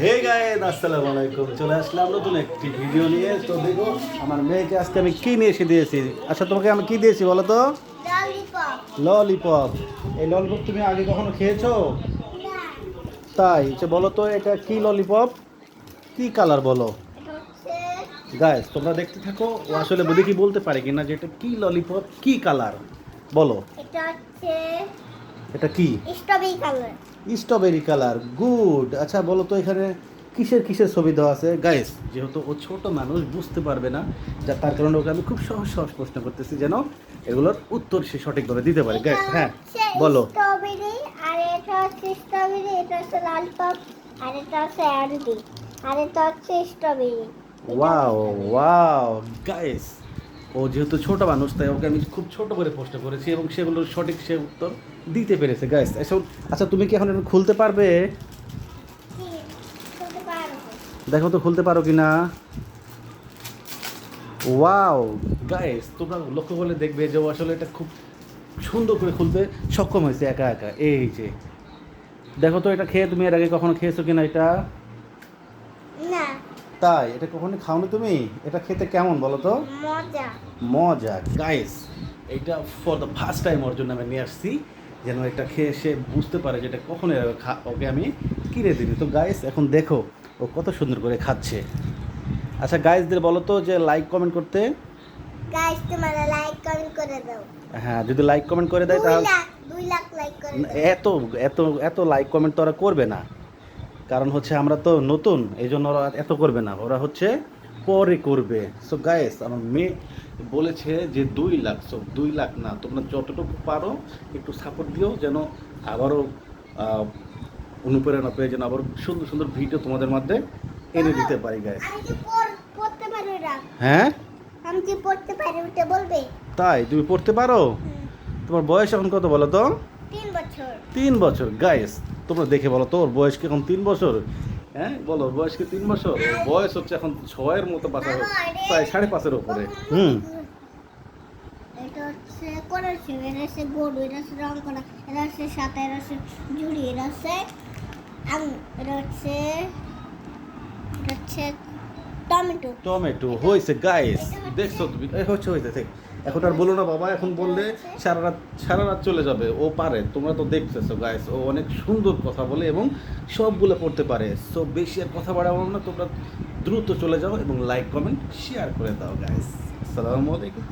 Hey guys, আসসালামু আলাইকুম। চলে আসলাম নতুন একটি ভিডিও নিয়ে। তো দেখো আমার মেয়েকে আজকে আমি কি নিয়ে এসে দিয়েছি। আচ্ছা, তোমাকে আমি কি দিয়েছি বলো তো? ললিপপ। ললিপপ। এই ললিপপ তুমি আগে কখনো খেয়েছো? না, তাই আচ্ছা, বলো তো এটা কি ললিপপ, কি কালার বলো? এটা হচ্ছে গাইস তোমরা দেখতে থাকো, ও আসলে দেখি বলতে পারে কিনা যে এটা কি ললিপপ, কি কালার বলো। এটা হচ্ছে এটা কি? Strawberry colour. Strawberry colour, good. আচ্ছা বলো তো এখানে কিসের কিসের ছবি দেওয়া আছে? গাইস যেহেতু ও ছোট মানুষ বুঝতে পারবে না, যা তার কারণে ওকে আমি খুব সহজ সহজ প্রশ্ন করতেছি যেন এগুলোর উত্তর সে সঠিকভাবে দিতে পারে। গাইস হ্যাঁ বলো। স্ট্রবেরি, আর এটা হচ্ছে স্ট্রবেরি, এটা হচ্ছে ললিপপ, আর এটা হচ্ছে অ্যান্ডি, আর এটা হচ্ছে স্ট্রবেরি। ওয়াও ওয়াও গাইস, ও যেহেতু ছোট মানুষ তাই ওকে আমি খুব ছোট করে প্রশ্ন করেছি এবং সেগুলোর সঠিক সে উত্তর দিতে পেরেছে। গাইস আচ্ছা তুমি কি এখন এটা খুলতে পারবে? খুলতে পারবো। দেখো তো খুলতে পারো কি না। ওয়াও গাইস, তোমরা লক্ষ্য করলে দেখবে যে ও আসলে এটা খুব সুন্দর করে খুলতে সক্ষম হয়েছে একা একা। এই যে দেখো তো, এটা খেয়ে তুমি এর আগে কখনো খেয়েছো কিনা এটা? না, তাই এটা কখনো খাওনি তুমি? এটা খেতে কেমন বলো তো? মজা। মজা গাইস, এটা ফর দ্য ফার্স্ট টাইম ওর জন্য আমি নিয়ে আসছি যেন এটা খেয়ে সে বুঝতে পারে যে এটা কখনো এর আগে ওকে আমি কিনে দিই। তো গাইস এখন দেখো ও কত সুন্দর করে খাচ্ছে। আচ্ছা গাইসদের বলো তো যে লাইক কমেন্ট করতে। গাইস, তোমরা লাইক কমেন্ট করে দাও। হ্যাঁ যদি লাইক কমেন্ট করে দেয় 2 তাহলে লাখ 2 লাখ লাইক করে দাও। এত এত এত লাইক কমেন্ট তো ওরা করবে না, কারণ হচ্ছে আমরা তো নতুন, এই জন্য ওরা এত করবে না, ওরা হচ্ছে পরে করবে। সো গাইস আমার মেয়ে বলেছে যে 2 লাখ, সো 2 লাখ না, তোমরা যতটুকু পারো একটু সাপোর্ট দিও যেন আবারও অনুপ্রেরণা পেয়ে যেন আবার সুন্দর সুন্দর ভিডিও তোমাদের মধ্যে এনে দিতে পারি গাইস। আমি যে পড়তে পারি এটা। হ্যাঁ আমি যে পড়তে পারি ওটা বলবে? তাই তুমি পড়তে পারো? তোমার বয়স এখন কত বলো তো? 3 বছর। 3 বছর। গাইস তোমরা দেখে বলো তো ওর বয়স কি এখন 3 বছর? হ্যাঁ বলো, ওর বয়স কি 3 বছর? ওর বয়স হচ্ছে এখন 6-এর মতো পাশা, প্রায় 5.5-এর উপরে। এটা হচ্ছে করেছে, এটা হচ্ছে গরু, এটা হচ্ছে রং করা, এটা হচ্ছে সাদা, এটা হচ্ছে ঝুড়ি, এটা হচ্ছে এটা হচ্ছে টমেটো। টমেটো হয়েছে গাইস, দেখছো তুমি? হচ্ছে হয়েছে ঠিক। এখন আর বলো না বাবা, এখন বললে সারা রাত চলে যাবে। ও পারে, তোমরা তো দেখতেছো গাইস, ও অনেক সুন্দর কথা বলে এবং সবগুলো পড়তে পারে। সো বেশি আর কথা বাড়াবো না, তোমরা দ্রুত চলে যাও এবং লাইক কমেন্ট শেয়ার করে দাও গাইস। আসসালামু আলাইকুম।